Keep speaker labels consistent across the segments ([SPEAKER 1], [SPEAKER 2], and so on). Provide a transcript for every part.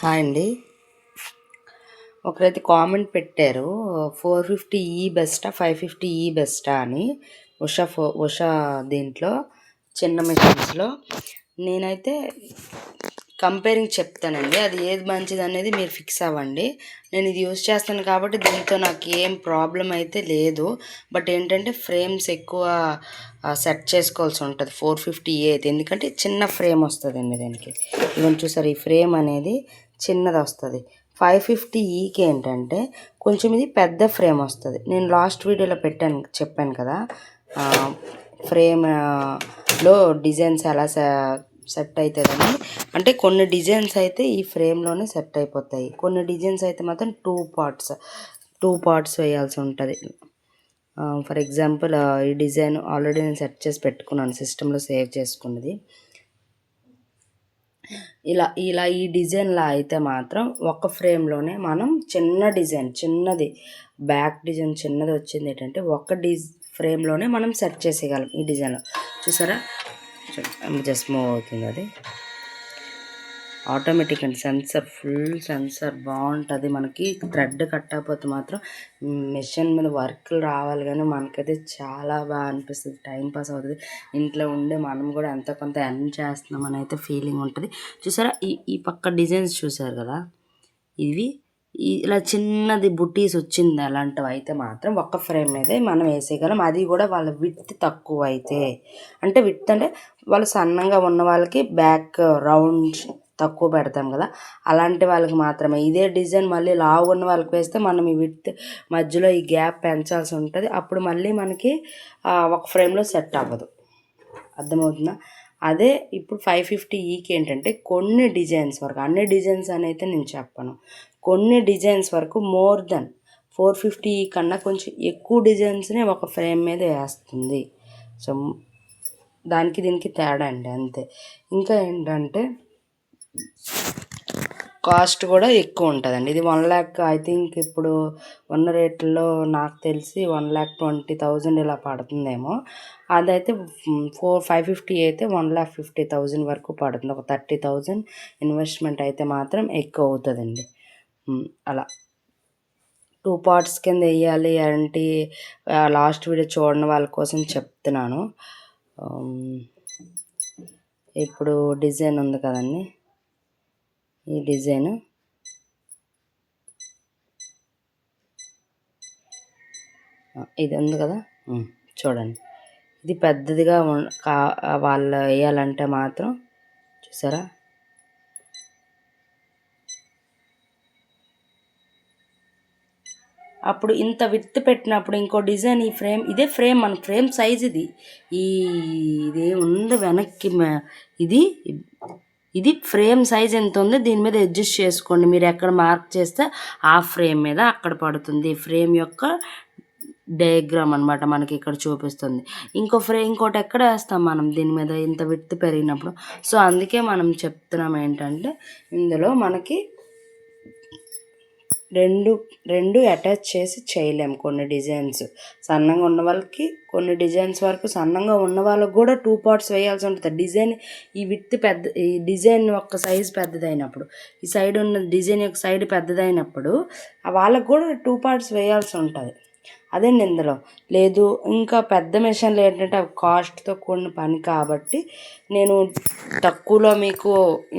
[SPEAKER 1] Hi అండి. ఒకరైతే comment పెట్టారు 450 బెస్టా 550 బెస్టా అని. ఉషా దీంట్లో చిన్న మిషన్స్లో నేనైతే కంపేరింగ్ చెప్తానండి. అది ఏది మంచిది అనేది మీరు ఫిక్స్ అవ్వండి. నేను ఇది యూజ్ చేస్తాను కాబట్టి దీంతో నాకు ఏం ప్రాబ్లం అయితే లేదు. బట్ ఏంటంటే ఫ్రేమ్స్ ఎక్కువ సెట్ చేసుకోవాల్సి ఉంటుంది 450 అయితే, ఎందుకంటే చిన్న ఫ్రేమ్ వస్తుందండి దీనికి. ఇవన్నీ చూసారు, ఈ ఫ్రేమ్ అనేది చిన్నది వస్తుంది. 550 ఏంటంటే కొంచెం ఇది పెద్ద ఫ్రేమ్ వస్తుంది. నేను లాస్ట్ వీడియోలో చెప్పాను కదా ఫ్రేమ్లో డిజైన్స్ ఎలా సెట్ అవుతుందని. అంటే కొన్ని డిజైన్స్ అయితే ఈ ఫ్రేమ్లోనే సెట్ అయిపోతాయి, కొన్ని డిజైన్స్ అయితే మాత్రం టూ పార్ట్స్ వేయాల్సి ఉంటుంది. ఫర్ ఎగ్జాంపుల్ ఈ డిజైన్ ఆల్రెడీ నేను సెట్ చేసి పెట్టుకున్నాను, సిస్టంలో సేవ్ చేసుకున్నది. ఇలా ఈ డిజైన్లా అయితే మాత్రం ఒక ఫ్రేమ్లోనే మనం చిన్నది బ్యాక్ డిజైన్ చిన్నది వచ్చింది ఏంటంటే ఒక ఫ్రేమ్లోనే మనం సెట్ చేసేయగలం. ఈ డిజైన్లో చూసారా, జస్ట్ మూవ్ అవుతుంది, అది ఆటోమేటిక్ అండ్ ఫుల్ సెన్సర్ బాగుంటుంది. మనకి థ్రెడ్ కట్టకపోతే మాత్రం మిషన్ మీద వర్క్లు రావాలి, కానీ మనకైతే చాలా బాగా అనిపిస్తుంది, టైంపాస్ అవుతుంది. ఇంట్లో ఉండే మనం కూడా ఎంతో కొంత ఎర్న్ చేస్తున్నామని అయితే ఫీలింగ్ ఉంటుంది. చూసారా, ఈ పక్క డిజైన్స్ చూసారు కదా, ఇవి ఇలా చిన్నది బుటీస్ వచ్చింది అలాంటివి అయితే మాత్రం ఒక్క ఫ్రేమ్ మీదే మనం వేసేయగలం. అది కూడా వాళ్ళ విడ్త్ తక్కువ అయితే, అంటే విడ్త్ అంటే వాళ్ళు సన్నంగా ఉన్న వాళ్ళకి బ్యాక్ రౌండ్ తక్కువ పెడతాం కదా, అలాంటి వాళ్ళకి మాత్రమే. ఇదే డిజైన్ మళ్ళీ లావు ఉన్న వాళ్ళకి వేస్తే మనం ఈ విడ్త్ మధ్యలో ఈ గ్యాప్ పెంచాల్సి ఉంటుంది. అప్పుడు మళ్ళీ మనకి ఒక ఫ్రేమ్లో సెట్ అవ్వదు. అర్థమవుతుందా? అదే ఇప్పుడు 550 ఏంటంటే కొన్ని డిజైన్స్ వరకు, అన్ని డిజైన్స్ అని అయితే నేను చెప్పను, కొన్ని డిజైన్స్ వరకు మోర్ దెన్ 450 కన్నా కొంచెం ఎక్కువ డిజైన్స్నే ఒక ఫ్రేమ్ మీద వేస్తుంది. సో దానికి దీనికి తేడా అండి, అంతే. ఇంకా ఏంటంటే కాస్ట్ కూడా ఎక్కువ ఉంటుందండి. ఇది 1 lakh, ఐ థింక్ ఇప్పుడు ఉన్న రేట్లో నాకు తెలిసి 1,20,000 ఇలా పడుతుందేమో. అదైతే 550 అయితే 1,50,000 వరకు పడుతుంది. ఒక 30,000 ఇన్వెస్ట్మెంట్ అయితే మాత్రం ఎక్కువ అవుతుందండి. అలా 2 పార్ట్స్ కింద వేయాలి అంటే లాస్ట్ వీడియో చూడని వాళ్ళ కోసం చెప్తున్నాను. ఇప్పుడు డిజైన్ ఉంది కదండి, ఈ డిజైన్ ఇది ఉంది కదా, చూడండి. ఇది పెద్దదిగా వాళ్ళు వేయాలంటే మాత్రం చూసారా, అప్పుడు ఇంత విడ్త్ పెట్టినప్పుడు ఇంకో డిజైన్ ఈ ఫ్రేమ్, ఇదే ఫ్రేమ్ మన ఫ్రేమ్ సైజ్ ఇది ఉంది వెనక్కి, ఇది ఫ్రేమ్ సైజ్ ఎంత ఉంది దీని మీద అడ్జస్ట్ చేసుకోండి. మీరు ఎక్కడ మార్క్ చేస్తే ఆ ఫ్రేమ్ మీద అక్కడ పడుతుంది. ఫ్రేమ్ యొక్క డయాగ్రామ్ అనమాట మనకి ఇక్కడ చూపిస్తుంది. ఇంకోటి ఎక్కడ వేస్తాం మనం దీని మీద ఇంత విడ్త్ పెరిగినప్పుడు. సో అందుకే మనం చెప్తున్నాం ఏంటంటే ఇందులో మనకి రెండు అటాచ్ చేసి చేయలేము. కొన్ని డిజైన్స్ సన్నంగా ఉన్న వాళ్ళకి, కొన్ని డిజైన్స్ వరకు సన్నంగా ఉన్న వాళ్ళకి కూడా 2 పార్ట్స్ వేయాల్సి ఉంటుంది. డిజైన్ ఈ విడ్త్ ఈ డిజైన్ యొక్క సైజ్ పెద్దదైనప్పుడు, ఈ సైడ్ ఉన్న డిజైన్ యొక్క సైడ్ పెద్దదైనప్పుడు వాళ్ళకు కూడా 2 పార్ట్స్ వేయాల్సి ఉంటుంది. అదండి ఇందులో లేదు. ఇంకా పెద్ద మిషన్లు ఏంటంటే అవి కాస్ట్తో కూడిన పని కాబట్టి నేను తక్కువలో మీకు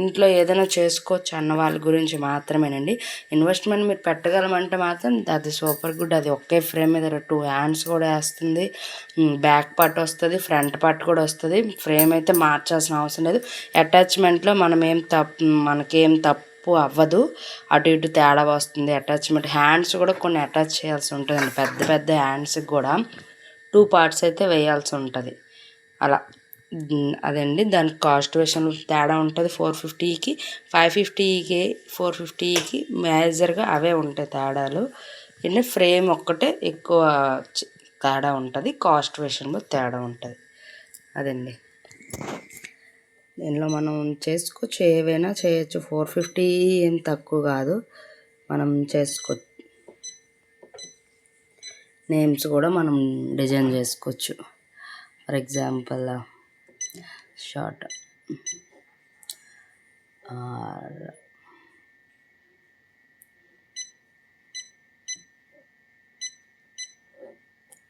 [SPEAKER 1] ఇంట్లో ఏదైనా చేసుకోవచ్చు అన్న వాళ్ళ గురించి మాత్రమేనండి. ఇన్వెస్ట్మెంట్ మీరు పెట్టగలమంటే మాత్రం అది సూపర్ గుడ్. అది ఒకే ఫ్రేమ్ మీద 2 హ్యాండ్స్ కూడా వేస్తుంది, బ్యాక్ పార్ట్ వస్తుంది, ఫ్రంట్ పార్ట్ కూడా వస్తుంది. ఫ్రేమ్ అయితే మార్చాల్సిన అవసరం లేదు. అటాచ్మెంట్లో మనకేం తప్పు అవ్వదు, అటు ఇటు తేడా వస్తుంది. అటాచ్మెంట్ హ్యాండ్స్ కూడా కొన్ని అటాచ్ చేయాల్సి ఉంటుందండి. పెద్ద హ్యాండ్స్కి కూడా 2 పార్ట్స్ అయితే వేయాల్సి ఉంటుంది. అలా అదండి దానికి కాస్ట్ విషయంలో తేడా ఉంటుంది. 450కి 550కి 450కి మేజర్గా అవే ఉంటాయి తేడాలు. అంటే ఫ్రేమ్ ఒక్కటే ఎక్కువ తేడా ఉంటుంది, కాస్ట్ విషయంలో తేడా ఉంటుంది. అదండి, దీనిలో మనం చేసుకోవచ్చు, ఏవైనా చేయొచ్చు. 450 ఏం తక్కువ కాదు, మనం చేసుకోవచ్చు. నేమ్స్ కూడా మనం డిజైన్ చేసుకోవచ్చు. ఫర్ ఎగ్జాంపుల్ షార్ట్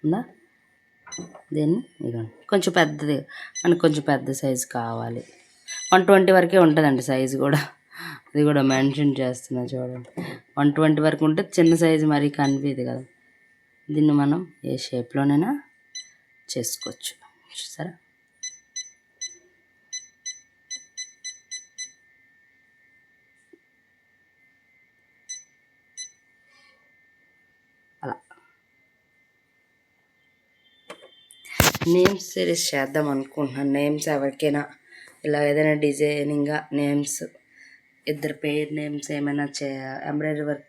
[SPEAKER 1] ఉందా? దీన్ని ఇదిగోండి కొంచెం పెద్దది, మనకు కొంచెం పెద్ద సైజు కావాలి. 120 వరకే ఉంటుందండి సైజు కూడా. అది కూడా మెన్షన్ చేస్తున్నా చూడండి. 120 వరకు ఉంటే చిన్న సైజు మరీ కనిపించదు కదా. దీన్ని మనం ఏ షేప్లోనైనా చేసుకోవచ్చు. చూసారా? అలా నేమ్స్ సిరీస్ చేద్దాం అనుకుంటున్నాను. నేమ్స్ ఎవరికైనా ఇలా ఏదైనా డిజైనింగ్గా నేమ్స్, ఇద్దరు పేర్ నేమ్స్ ఏమైనా ఎంబ్రాయిడరీ వర్క్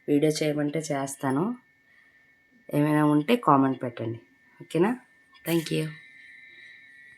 [SPEAKER 1] వీడియో చేయమంటే చేస్తాను. ఏమైనా ఉంటే కామెంట్ పెట్టండి. ఓకేనా? Thank you.